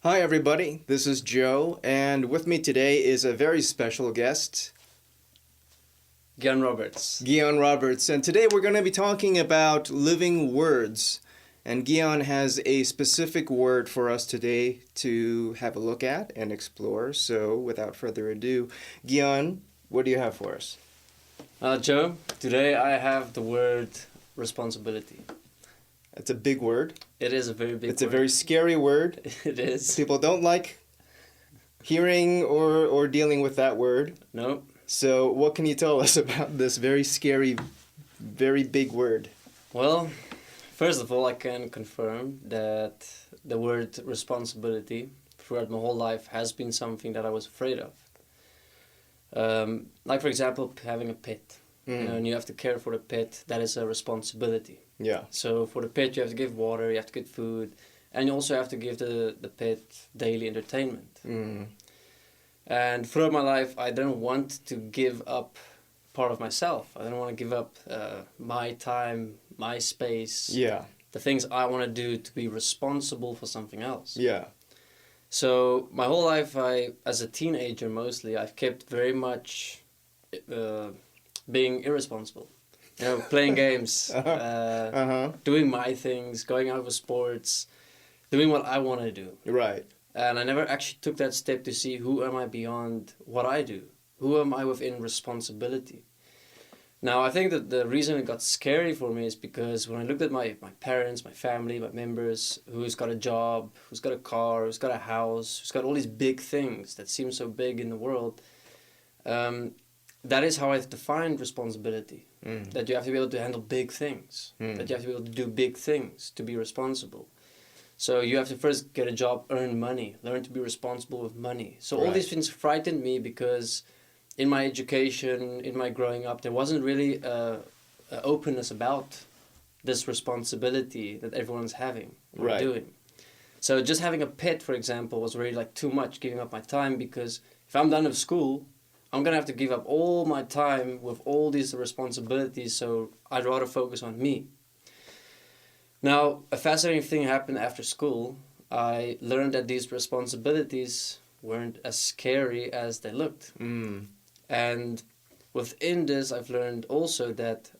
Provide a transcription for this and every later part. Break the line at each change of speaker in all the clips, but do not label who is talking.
Hi, everybody. This is Joe, and with me today is a very special guest,
Gian Roberts.
Guion Roberts. And today we're going to be talking about living words. And Guion has a specific word for us today to have a look at and explore. So, without further ado, Guion, what do you have for us?
Joe, today I have the word responsibility.
It's a big word.
It is a very big
It's
word.
a very scary word.
It is.
People don't like hearing or dealing with that word.
No.
So, what can you tell us about this very scary, very big word?
Well, first of all, I can confirm that the word responsibility throughout my whole life has been something that I was afraid of. Like, for example, having a pet. And you have to care for the pet. That is a responsibility.
Yeah.
So for the pet, you have to give water, you have to give food, and you also have to give the pet daily entertainment. And throughout my life, I didn't want to give up part of myself. I didn't want to give up my time, my space,
Yeah.
the things I want to do to be responsible for something else.
Yeah.
So my whole life, as a teenager mostly, I've kept very much being irresponsible. You know, playing games, doing my things, going out for sports, doing what I want to do.
Right.
And I never actually took that step to see who am I beyond what I do? Who am I within responsibility? Now, I think that the reason it got scary for me is because when I looked at my parents, my family, my members, who's got a job, who's got a car, who's got a house, who's got all these big things that seem so big in the world, that is how I've defined responsibility. That you have to be able to handle big things. That you have to be able to do big things to be responsible. So you have to first get a job, earn money, learn to be responsible with money. So all these things frightened me because in my education, in my growing up, there wasn't really a openness about this responsibility that everyone's having or doing. So just having a pet, for example, was really like too much, giving up my time, because if I'm done with school, I'm going to have to give up all my time with all these responsibilities, so I'd rather focus on me. Now, a fascinating thing happened after school. I learned that these responsibilities weren't as scary as they looked. And within this, I've learned also that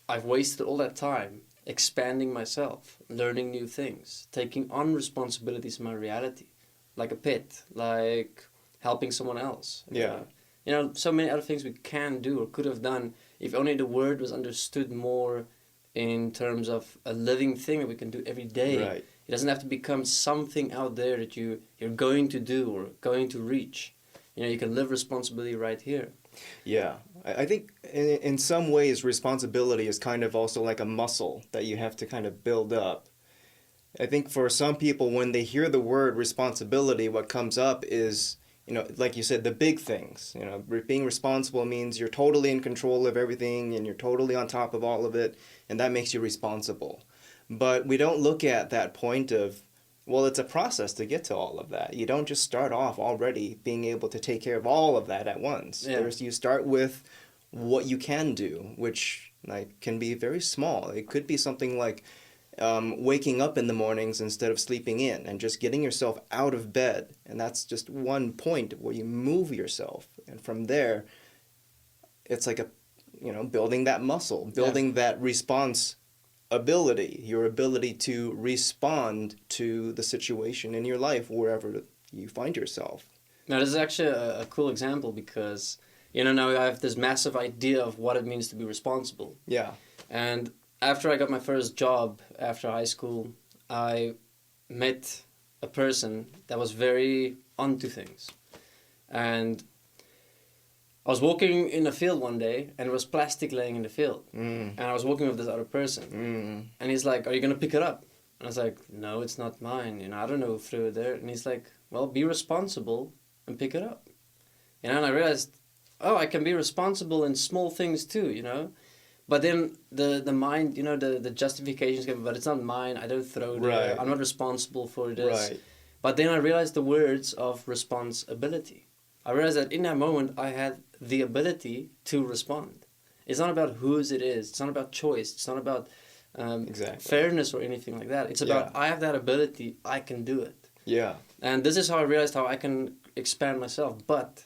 I've wasted all that time expanding myself, learning new things, taking on responsibilities in my reality, like a pet, like helping someone else.
Yeah.
You know, so many other things we can do or could have done if only the word was understood more in terms of a living thing that we can do every day.
Right.
It doesn't have to become something out there that you're going to do or going to reach. You know, you can live responsibility right here.
Yeah. I think in some ways responsibility is kind of also like a muscle that you have to kind of build up. I think for some people, when they hear the word responsibility, what comes up is, like you said, the big things. Being responsible means you're totally in control of everything and you're totally on top of all of it, and that makes you responsible. But we don't look at that point of, well, it's a process to get to all of that. You don't just start off already being able to take care of all of that at once.
Yeah.
You start with what you can do, which can be very small. It could be something like waking up in the mornings instead of sleeping in and just getting yourself out of bed. And that's just one point where you move yourself. And from there, it's like building that muscle, building that response ability, your ability to respond to the situation in your life wherever you find yourself.
Now, this is actually a cool example because, now I have this massive idea of what it means to be responsible.
Yeah.
And after I got my first job after high school, I met a person that was very onto things. And I was walking in a field one day, and there was plastic laying in the field. And I was walking with this other person. And he's like, "Are you going to pick it up?" And I was like, "No, it's not mine. I don't know who threw it there." And he's like, "Well, be responsible and pick it up." And I realized, I can be responsible in small things too, But then the mind, the justifications come, but it's not mine. I don't throw it there. I'm not responsible for this.
Right.
But then I realized the words of responsibility. I realized that in that moment I had the ability to respond. It's not about whose it is. It's not about choice. It's not about fairness or anything like that. It's about I have that ability. I can do it.
Yeah.
And this is how I realized how I can expand myself. But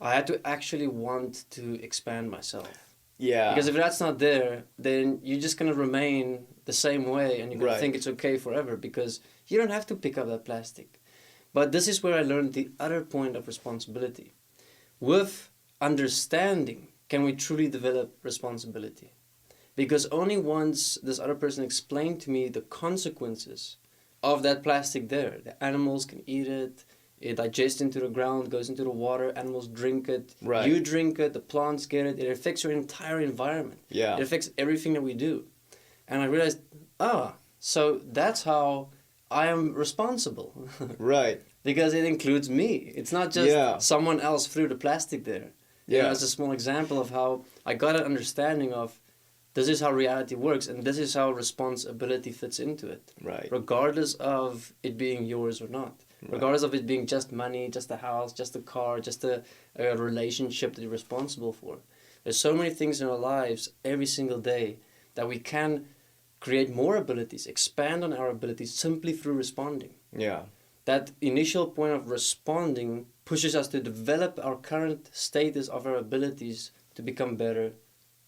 I had to actually want to expand myself.
Yeah.
Because if that's not there, then you're just going to remain the same way and you're going to think it's okay forever because you don't have to pick up that plastic. But this is where I learned the other point of responsibility. With understanding, can we truly develop responsibility? Because only once this other person explained to me the consequences of that plastic there, the animals can eat it, it digests into the ground, goes into the water, animals drink it, you drink it, the plants get it, it affects your entire environment.
Yeah.
It affects everything that we do. And I realized, so that's how I am responsible.
Right.
Because it includes me. It's not just someone else threw the plastic there.
Yeah.
You know, it's a small example of how I got an understanding of this is how reality works and this is how responsibility fits into it.
Right.
Regardless of it being yours or not.
Right.
Regardless of it being just money, just a house, just a car, just a relationship that you're responsible for. There's so many things in our lives every single day that we can create more abilities, expand on our abilities simply through responding.
Yeah.
That initial point of responding pushes us to develop our current status of our abilities to become better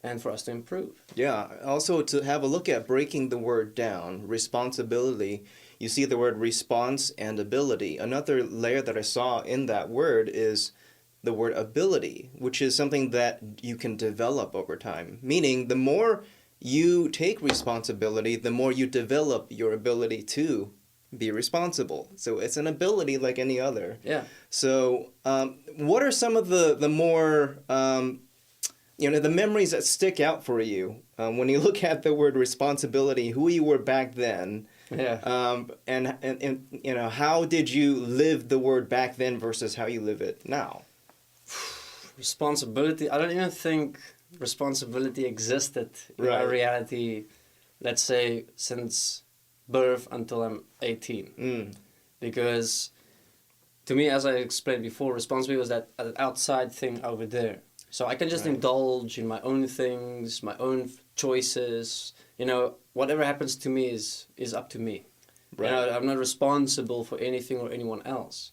and for us to improve.
Yeah. Also, to have a look at breaking the word down, responsibility, you see the word response and ability. Another layer that I saw in that word is the word ability, which is something that you can develop over time. Meaning, the more you take responsibility, the more you develop your ability to be responsible. So it's an ability like any other.
Yeah.
So what are some of the more, the memories that stick out for you when you look at the word responsibility, who you were back then?
Yeah.
And how did you live the word back then versus how you live it now?
Responsibility. I don't even think responsibility existed in our reality, let's say, since birth until I'm 18. Because to me, as I explained before, responsibility was that outside thing over there. So I can just indulge in my own things, my own choices. Whatever happens to me is up to me.
Right.
I'm not responsible for anything or anyone else.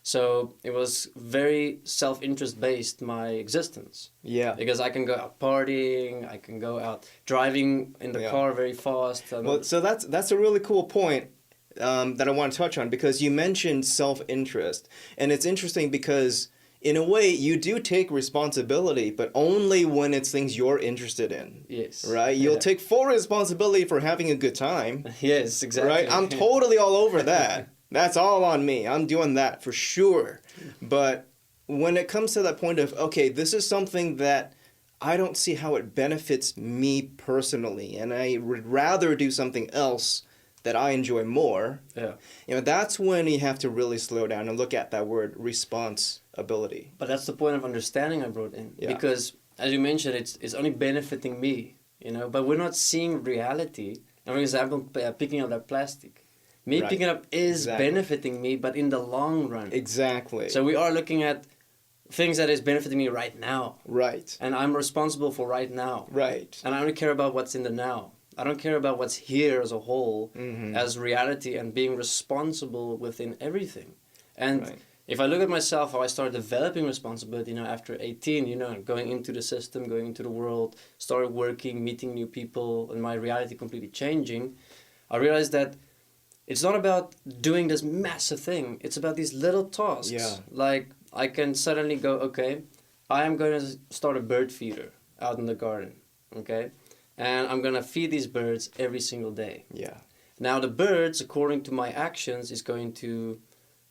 So it was very self-interest based, my existence.
Yeah.
Because I can go out partying, I can go out driving in the car very fast.
Well, so that's a really cool point that I want to touch on, because you mentioned self-interest. And it's interesting because in a way you do take responsibility, but only when it's things you're interested in.
Yes.
Right? You'll take full responsibility for having a good time.
Yes, exactly.
Right? I'm totally all over that. That's all on me. I'm doing that for sure. But when it comes to that point of, okay, this is something that I don't see how it benefits me personally, and I would rather do something else that I enjoy more.
Yeah.
That's when you have to really slow down and look at that word responsibility.
But that's the point of understanding I brought in.
Yeah.
Because, as you mentioned, it's only benefiting me, but we're not seeing reality. And for example, picking up that plastic. Me picking up is benefiting me, but in the long run.
Exactly.
So we are looking at things that is benefiting me right now.
Right.
And I'm responsible for right now.
Right.
And I only care about what's in the now. I don't care about what's here as a whole, as reality, and being responsible within everything. And if I look at myself, how I started developing responsibility after 18, going into the system, going into the world, started working, meeting new people, and my reality completely changing, I realized that it's not about doing this massive thing. It's about these little tasks.
Yeah.
Like, I can suddenly go, okay, I am going to start a bird feeder out in the garden, okay? And I'm going to feed these birds every single day.
Yeah.
Now, the birds, according to my actions, is going to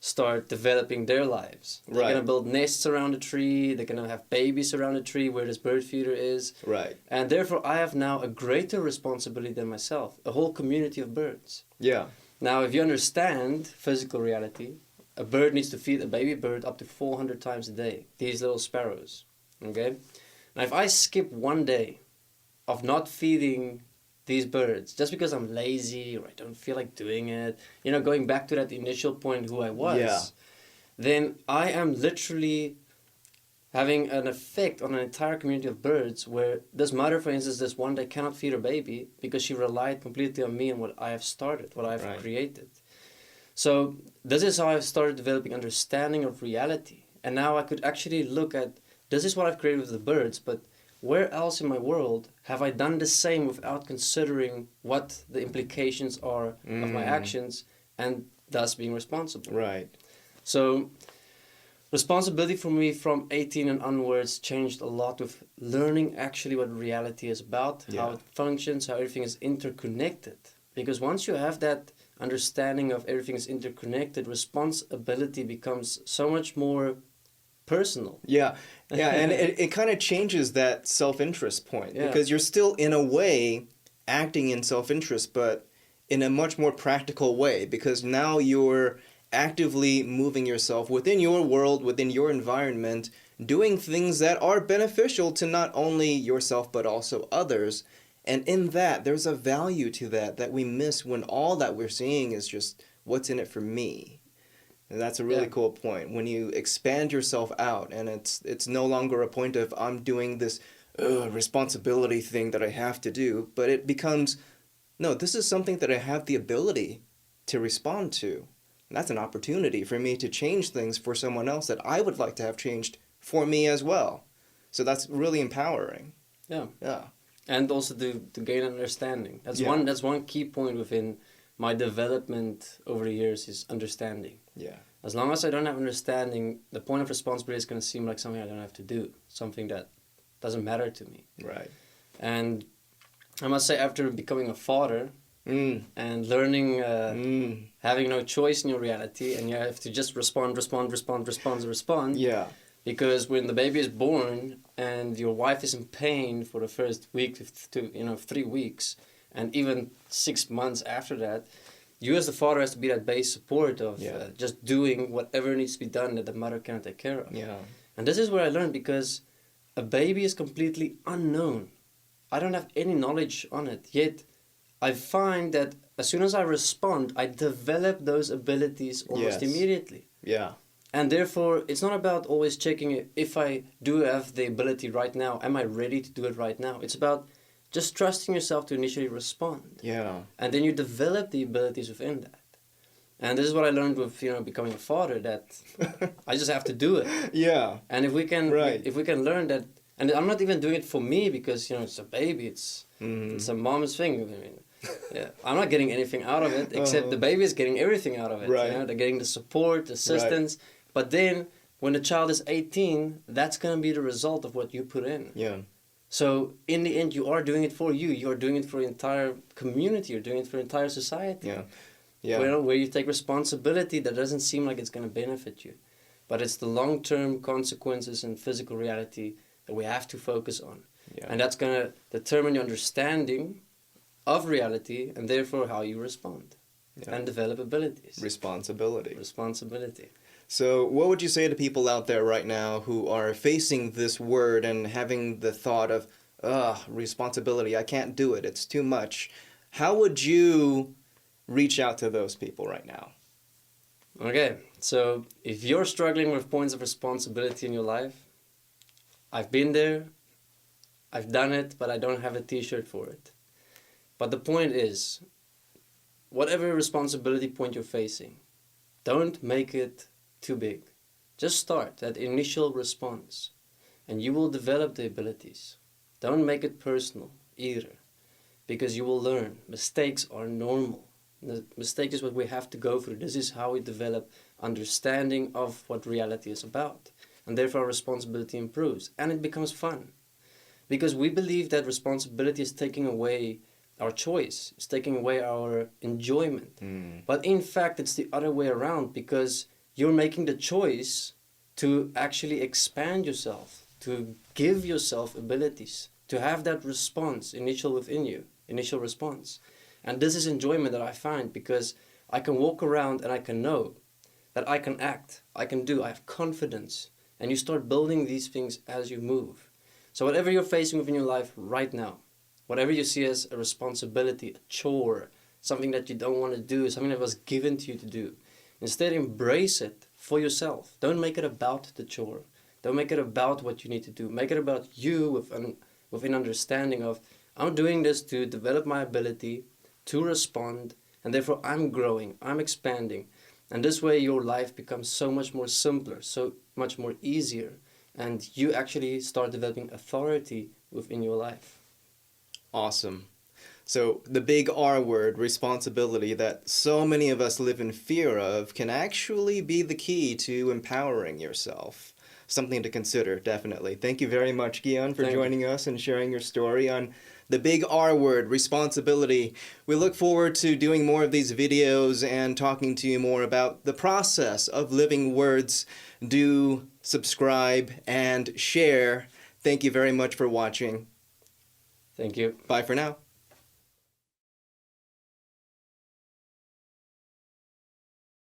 start developing their lives. They're going to build nests around the tree. They're going to have babies around the tree where this bird feeder is.
Right.
And therefore, I have now a greater responsibility than myself, a whole community of birds.
Yeah.
Now, if you understand physical reality, a bird needs to feed a baby bird up to 400 times a day, these little sparrows, okay? Now, if I skip one day of not feeding these birds, just because I'm lazy or I don't feel like doing it, going back to that initial point who I was, then I am literally having an effect on an entire community of birds where this mother, for instance, this one day cannot feed her baby because she relied completely on me and what I have started, what I have created. So this is how I started developing understanding of reality. And now I could actually look at, this is what I've created with the birds, but where else in my world have I done the same without considering what the implications are of my actions and thus being responsible?
Right.
So responsibility for me from 18 and onwards changed a lot with learning actually what reality is about, how it functions, how everything is interconnected. Because once you have that understanding of everything is interconnected, responsibility becomes so much more personal.
Yeah, and it kind of changes that self-interest point because you're still, in a way, acting in self-interest, but in a much more practical way because now you're actively moving yourself within your world, within your environment, doing things that are beneficial to not only yourself but also others. And in that, there's a value to that we miss when all that we're seeing is just what's in it for me. And that's a really cool point. When you expand yourself out and it's no longer a point of I'm doing this responsibility thing that I have to do, but it becomes, no, this is something that I have the ability to respond to. And that's an opportunity for me to change things for someone else that I would like to have changed for me as well. So that's really empowering.
Yeah.
Yeah.
And also to gain understanding. That's one key point within my development over the years is understanding.
Yeah.
As long as I don't have understanding, the point of responsibility is going to seem like something I don't have to do, something that doesn't matter to me.
Right.
And I must say, after becoming a father and learning, having no choice in your reality, and you have to just respond.
Yeah.
Because when the baby is born and your wife is in pain for the first week to 3 weeks, and even 6 months after that, you as the father has to be that base support of just doing whatever needs to be done that the mother cannot take care of.
Yeah.
And this is what I learned, because a baby is completely unknown. I don't have any knowledge on it, yet I find that as soon as I respond, I develop those abilities almost immediately.
Yeah.
And therefore, it's not about always checking if I do have the ability right now, am I ready to do it right now? It's about just trusting yourself to initially respond.
Yeah.
And then you develop the abilities within that. And this is what I learned with becoming a father, that I just have to do it.
Yeah.
And if we can learn that, and I'm not even doing it for me because it's a baby, it's a mom's thing. I mean, I'm not getting anything out of it except the baby is getting everything out of it.
Right.
They're getting the support, assistance. Right. But then when the child is 18, that's going to be the result of what you put in.
Yeah.
So in the end, you are doing it for you. You are doing it for the entire community. You're doing it for the entire society.
Yeah. Yeah.
Where you take responsibility that doesn't seem like it's going to benefit you. But it's the long-term consequences and physical reality that we have to focus on. Yeah. And that's going to determine your understanding of reality and therefore how you respond and develop abilities. Responsibility.
So what would you say to people out there right now who are facing this word and having the thought of, responsibility, I can't do it, it's too much. How would you reach out to those people right now?
Okay, so if you're struggling with points of responsibility in your life, I've been there, I've done it, but I don't have a t-shirt for it. But the point is, whatever responsibility point you're facing, don't make it too big. Just start that initial response and you will develop the abilities. Don't make it personal either, because you will learn. Mistakes are normal. The mistake is what we have to go through. This is how we develop understanding of what reality is about. And therefore our responsibility improves and it becomes fun. Because we believe that responsibility is taking away our choice. It's taking away our enjoyment. But in fact, it's the other way around, because you're making the choice to actually expand yourself, to give yourself abilities, to have that response, initial response. And this is enjoyment that I find, because I can walk around and I can know that I can act, I can do, I have confidence. And you start building these things as you move. So whatever you're facing within your life right now, whatever you see as a responsibility, a chore, something that you don't want to do, something that was given to you to do, instead embrace it for yourself. Don't make it about the chore. Don't make it about what you need to do. Make it about you with an understanding of, I'm doing this to develop my ability to respond, and therefore I'm growing, I'm expanding. And this way your life becomes so much more simpler, so much more easier, and you actually start developing authority within your life.
Awesome. So the big R word, responsibility, that so many of us live in fear of, can actually be the key to empowering yourself. Something to consider, definitely. Thank you very much, Guion, for
Thank you.
joining us and sharing your story on the big R word, responsibility. We look forward to doing more of these videos and talking to you more about the process of living words. Do subscribe and share. Thank you very much for watching.
Thank you.
Bye for now.